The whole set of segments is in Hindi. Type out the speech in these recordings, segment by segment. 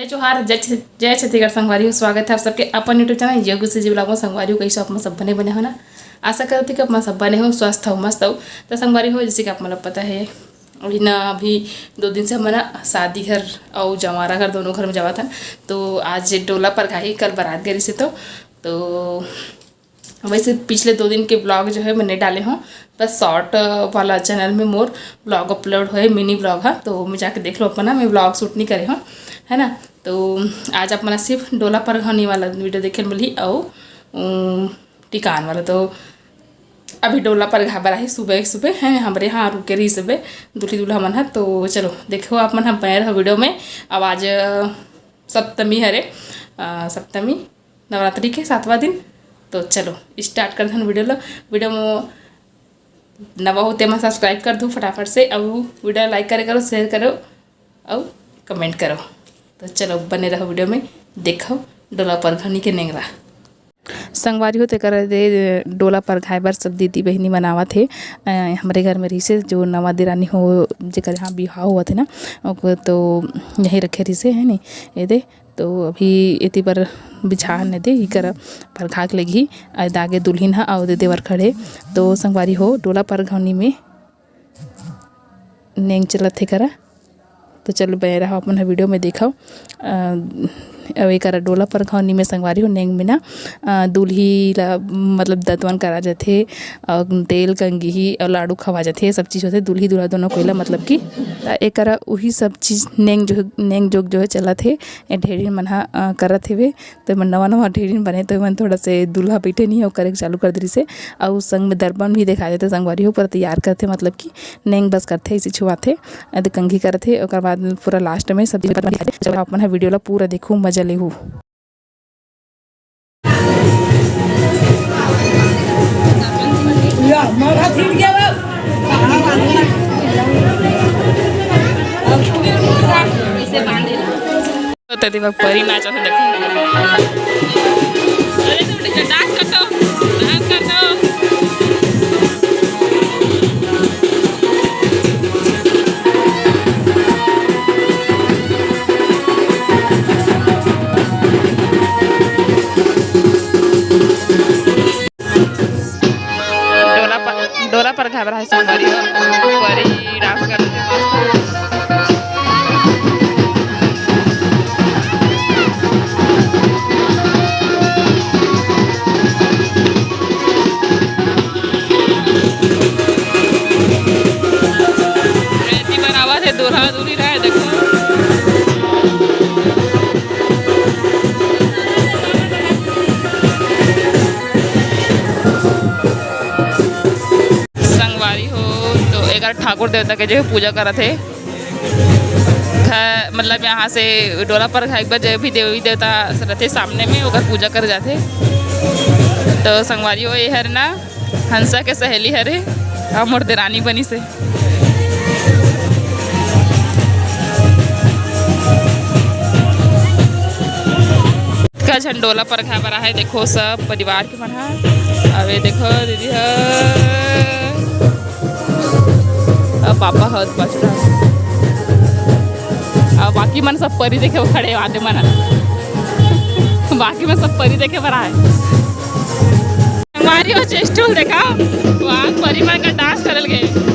जोहार जय छत्तीसगढ़ संगवारी हो। स्वागत है आप सबके अपन यूट्यूब चैनल योगू से जी ब्लॉग में। संगवारी हो कैसे अपना सब बने हो ना। आशा करती कि अपना सब बने हो, स्वस्थ हो, मस्त हो। तो संगवारी हो जैसे कि आप मतलब पता है अभी 2 दिन से हमारा शादी घर और जमारा घर दोनों घर में जावा था। तो आज डोला पर घाही, कल बारात गई से। तो वैसे पिछले 2 दिन के ब्लॉग जो है मैंने डाले हों, बस शॉर्ट वाला चैनल में मोर ब्लॉग अपलोड हुए, मिनी ब्लॉग है। तो मैं जाके देख लो अपना, मैं ब्लॉग शूट नहीं करे हूँ है ना। तो आज आप मना सिर्फ डोला पर घनी वाला वीडियो देखे मिली और टिकान वाला। तो अभी डोला पर घा बरा ही सुबह सुबह है हमारे यहाँ रुके रही सुबह दूल्ही दूल्हा मन है। तो चलो देखो आप मन हम पैर हो वीडियो में। अब आज सप्तमी हरे सप्तमी नवरात्रि के 7वां दिन। तो चलो स्टार्ट कर दें वीडियो में। नवा होते मैं सब्सक्राइब कर दूँ फटाफट से, और वीडियो लाइक करे करो, शेयर करो और कमेंट करो। तो चलो बने रहो वीडियो में, देखो डोला पर घनी के नेंगरा संगवारी होते कर दे। डोला पर घाय बार सब दीदी बहनी मनावा थे हमारे घर में। रही से जो नवा दिरानी हो जेकर यहाँ बिहाव हुआ थे ना, तो यहीं रखे रही से है नहीं ये दे। तो अभी इतनी पर बिछान ने दे ही कर पर घाक लगी दागे दुल्हन हा और दे देवर खड़े। तो संगवारी हो डोला पर घनी में नेंग चलत थे करा। तो चलो बह रहा अपन वीडियो में देखा अब एक डोला पर घनी में संगवारी हो नेंग में ना दूल्ही ला मतलब दतवन करा जाते और तेल कंगी और लाडू खवा जाते, सब चीज़ होते दूल्ही दूल्हा दोनों कोयला मतलब कि एक वही सब चीज़ नेंग जोग जो है चला थे ढेरिन मन करत थे। तो मन नवा ढेरिन बने तो मन थोड़ा से दूल्हा बैठे नहीं हो करे चालू कर दी से। और संग में दर्पण भी दिखा देते संगवारी हो पूरा तैयार करते, मतलब कि नेंग बस करते इसी छुआते कंघी करते। और बाद पूरा लास्ट में सब अपन वीडियो ला पूरा देखूँ मजा ले हूँ। परी नाच डांस करता डोला पर घबरा है संगवारी परी डांस करते दूल्हा दूल्ही रहा है देखो। संगवारी हो तो एक ठाकुर देवता के जो पूजा करा थे मतलब यहाँ से डोला पर एक बार जो भी देवी देवता रहते सामने में ओकर पूजा कर जाते। तो संगवारी हो ये हर ना हंसा के सहेली हरे और मोर देरानी बनी से। झंडोला पर घा बरा है देखो सब परिवार के मन है। अबे देखो दीदी है अब पापा है बचड़ा और बाकी मन सब परी देखे खड़े आते मन बाकी में सब परी देखे बरा है। हमारी वो चेस्टूल देखा वहाँ परी मन का डांस करल गए।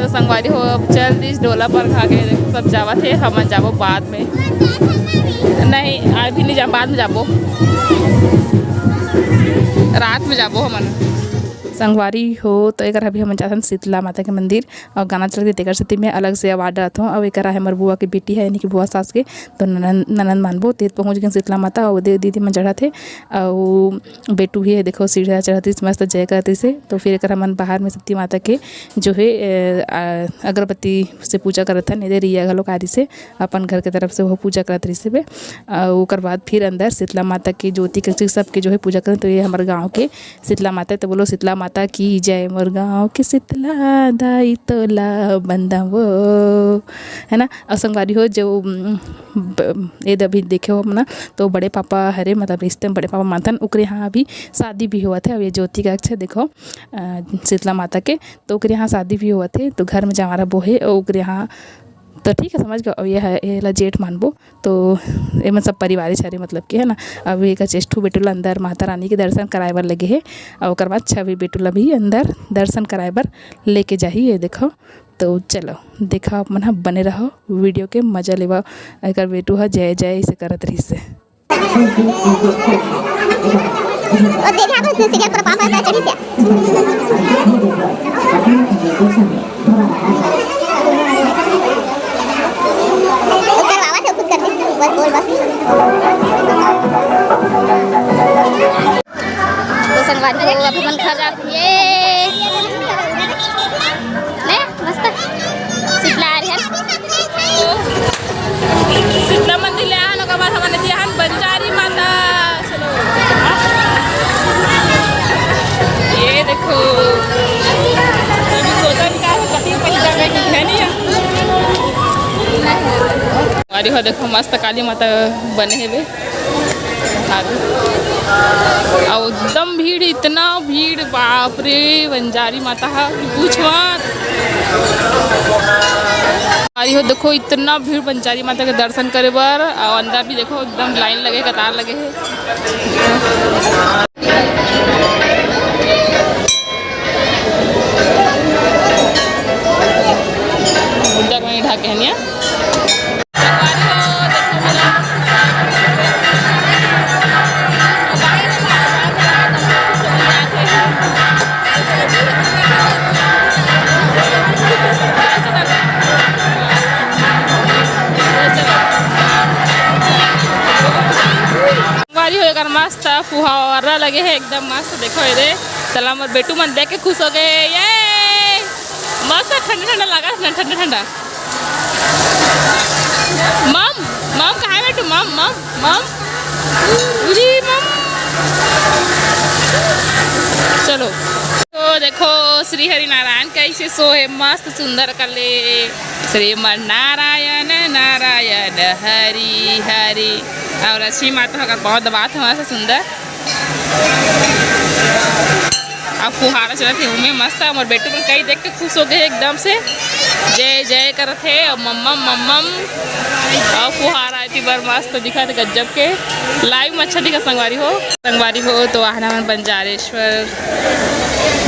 संगवारी हो चल दिस डोला पर खा के देखो सब जावा थे। हम जाबो बाद में, नहीं अभी नहीं जा, बाद में जाबो, रात में जाबो हमन। संगवारी हो तो एक अभी हम जाथन शीतला माता के मंदिर और गाना चलते तेकर सेती में अलग से अवार्ड रहत हूँ। और एक है हमार बुआ की बेटी है यानी कि बुआ सास के तो ननंद मानबो तेज पहुँच गए शीतला माता और दीदी मन चढ़ा थे और बेटू भी है देखो सीढ़िया चढ़ती मस्त जय करती से। तो फिर एक मन बाहर में सती माता के जो है अगरबत्ती से पूजा करत हन इधर रिया घलो कारी से अपन घर के तरफ से वो पूजा करत रही से। और बाद फिर अंदर शीतला माता की ज्योति के सबके जो है पूजा करें। तो ये हमारे गाँव के शीतला माता तो बोलो शीतला माता की जय। मोर गाँव के शीतला दाई तोला बंदा वो है ना। और संगवारी हो जो ये अभी देखे हो ना तो बड़े पापा हरे मतलब रिश्ते में बड़े पापा मानथन उकरे यहाँ अभी शादी भी हुआ थे। अब ये ज्योति का अक्षर देखो शीतला माता के तो उकरे यहाँ शादी भी हुआ थे तो घर में जवारा बोहे और उकरे यहाँ तो ठीक है समझ गए। अब ये है ये जेठ मानबो तो ये मतलब सब परिवार छारे मतलब कि है ना। अब एक चेष्टू बेटुला अंदर माता रानी के दर्शन कराए बर लगे है और ओकर बाद छवि बेटुला भी अंदर दर्शन कराए बर लेके जाही। ये देखो तो चलो देखा आप मन बने रहो वीडियो के मजा लेवा। अगर बेटू है जय जय इसे करत रही से तो संगवारी हो अभी मन घर जाती है ने मस्त शीतला आ रही है शीतला मंदिर ले आने के बाद हमारे दिया हन बंजारी माता। चलो ये देखो सोचन का कति पड़ी जगह की है नहीं अरे हो देखो मस्त काली माता बने है बे और एकदम भीड़ इतना भीड़ बाप रे बंजारी माता है पूछ मत। अरे हो देखो इतना भीड़ बंजारी माता के दर्शन करे बर और अंदर भी देखो एकदम लाइन लगे कतार लगे है। मुद्दा में ढाके हैं मस्त फुहारा लगे है एकदम मस्त देखो ये चला मत बेटू मन देख के खुश हो गए। ये मस्त ठंडा ठंडा लगा ठंडा ठंडा। मम मम कहाँ है बेटू मम मम मम जी मम। चलो तो देखो श्री हरि नारायण कैसे सो है मस्त सुंदर कले श्रीमन नारायण नारायण हरि हरि और अच्छी माता का बहुत बात है मस्त सुंदर। अब फुहारा चलते हैं उनमें मस्त है और बेटू को कई देख के खुश हो गए एकदम से जय जय करते है और मम्मम मम्मम और फुहारा इतनी बार मस्त दिखा थे गजब के लाइव में अच्छा दिखा। संगवारी हो तो आहना मन बंजारेश्वर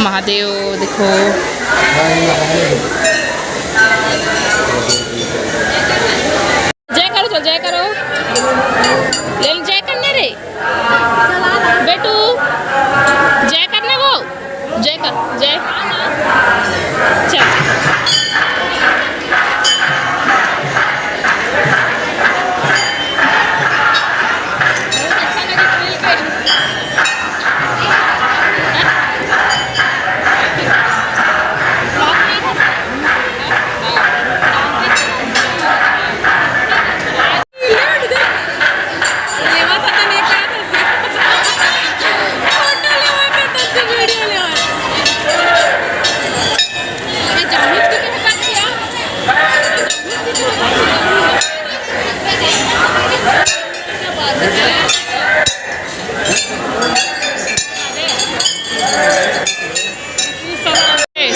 महादेव देखो जय करो चल जय करो ले जय करने रे बेटू जय करने वो जय कर जय चल।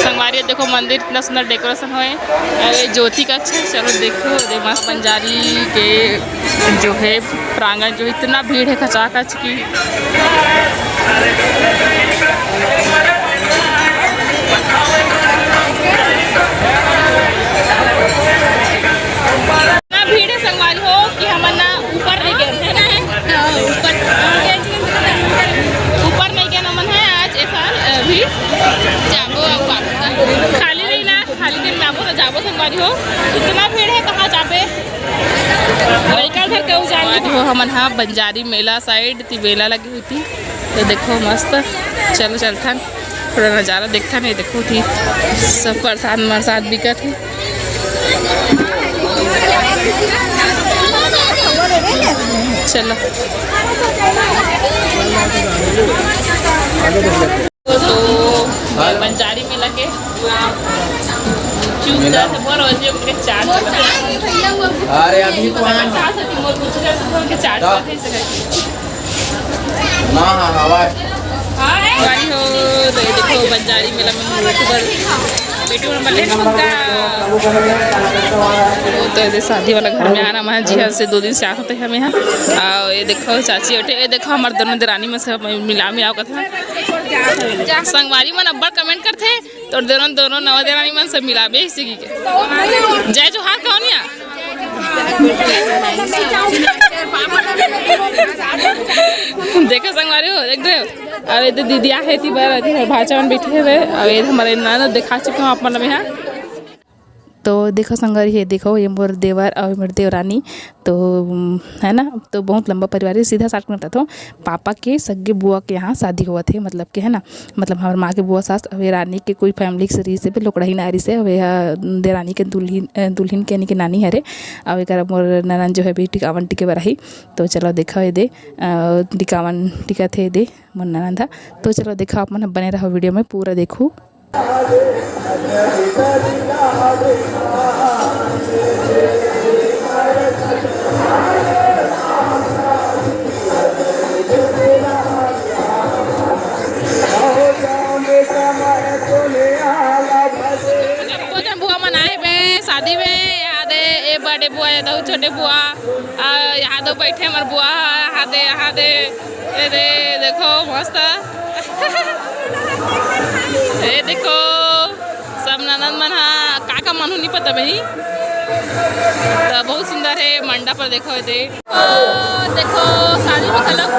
संगवारी देखो मंदिर इतना सुंदर डेकोरेशन है और ज्योति का अच्छा चलो देखो मस्त बंजारी के जो है प्रांगण जो इतना भीड़ है खचाखच की। इतना भीड़ है संगवारी हो कि हम ना ऊपर नहीं गए है ना ऊपर नहीं गए मन है आज एक साल भीड़ संगवारी हो इतना भीड़ है कहाँ जाबे लड़का घर के जाने हो हमन हाँ बंजारी मेला साइड ती मेला लगी हुई थी तो देखो मस्त चलो चलथन थोड़ा नज़ारा देखता नहीं देखो थी सब प्रसाद मरसाद बिकत है चलो तो बंजारी मेला के चुप जाते बोल हो के चार्ज अरे अभी तो के चार्ज हाँ हाँ हवा गाड़ी हो तो ये देखो बंजारी मेला में यूट्यूबर बल्ले तो ये शादी वाला घर में आना मैं जी हाँ से 2 दिन से आते हैं हमें यहाँ और ये देखो चाची उठे ये देखो हमारे दोनों देरानी में से मिलाओ कथा संगवारी मन अब्बड़ कमेंट करते तो दोनों नवा देरानी मन से मिलाबे इसी की जय जोहार कौन या देखो संगवारी हो देख दे अब ये दीदिया है थी भाचा बैठे हुए अब ये हमारे नाना दिखा चुके हैं अपन यहाँ तो देखो संगवारी है देखो ये मोर देवर और मोर देवरानी तो है ना तो बहुत लंबा परिवार है सीधा साठ मिनट था पापा के सगे बुआ के यहाँ शादी हुआ थे मतलब के है ना मतलब हमारे माँ के बुआ सास अब रानी के कोई फैमिली से री से भी लोकड़ही नारी से अब देरानी के दुल्हन के यानी कि नानी हरे अब एक मोर ननन जो है भी टिकावन टिके बराही तो चलो देखो ये दे टिकावन टिका थे दे मोर ननन था तो चलो देखो आप मन बने रहो वीडियो में पूरा देखो बुआ मनाए बे शादी में याद है बड़े बुआ याद छोटे बुआ यहाँ दो बैठे हमारे बुआ यहाँ दे देखो मस्त ये देखो सब ननद मन का मन नहीं पता भाई तो बहुत सुंदर है मंडा पर देखो ये देखो शादी में खलक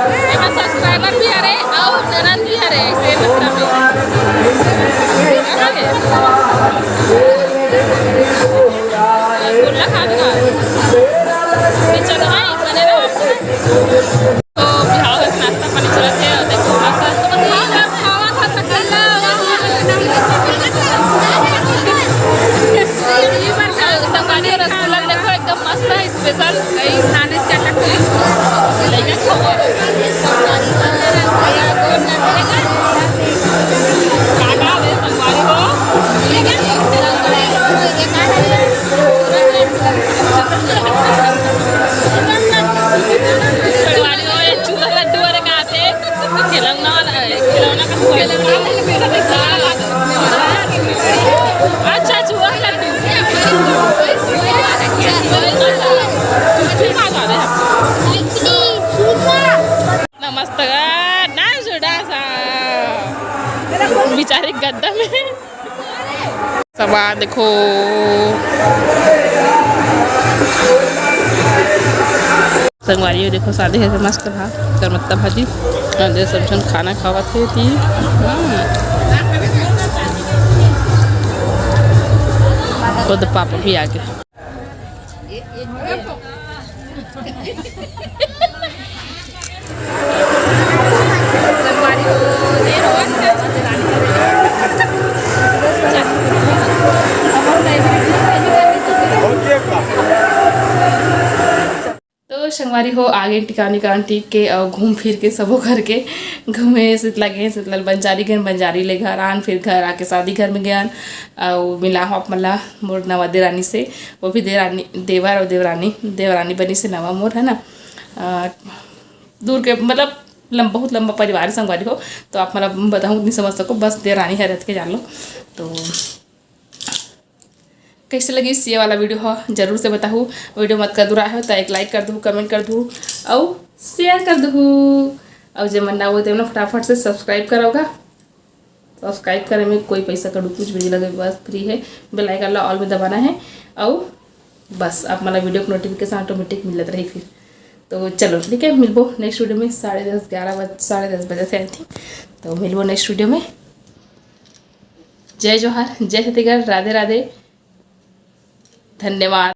सब्सक्राइबर भी हरे और ननद भी हरे ऐसे चलो भाई बने रहो तो बिहार में नाश्ता पानी चला थे देखो संगवारी और रसगुल्ला देखो एकदम मस्त है स्पेशल कहीं खाने चटक संगवारी हो ये चूल्हा लड्डू वाले खाते खिलौना अच्छा चूहा लड्डू नमस्ते बेचारे गद्दा में सवार देखो संगवारी देखो शादी है मस्त था करमत्ता भाजी सब जन खाना खावा थे थी खुद पापा भी आ गए तो संगवारी हो आगे टिकाने का टिक के और घूम फिर के सबो घर के घूमे शीतला गए शीतल बंजारी गए बंजारी ले घर आन फिर घर आके शादी घर में गए और मिला हो मल्ला मोर नवा देरानी से वो भी देवर और देवरानी बनी से नवा मोर है ना दूर के मतलब बहुत लंबा परिवार संगवारी हो तो आप मतलब बताऊँ नहीं समझ सको बस देरानी है रह के जान लो तो कैसे लगी ये वाला वीडियो हो जरूर से बताऊँ वीडियो मत कर दूरा है तो एक लाइक कर दूँ कमेंट कर दूँ और शेयर कर दूँ और जब मन ना हो तो ना फटाफट से सब्सक्राइब करोगा सब्सक्राइब करने में कोई पैसा का कुछ भी नहीं लगे बस फ्री है बेल आइकन ऑल में दबाना है और बस आप मतलब वीडियो को नोटिफिकेशन ऑटोमेटिक मिलत रही फिर तो चलो ठीक है मिलबो नेक्स्ट वीडियो में 10:30 बजे से आई थी तो मिलबो नेक्स्ट वीडियो में जय जोहार जय छत्तीसगढ़ राधे राधे धन्यवाद।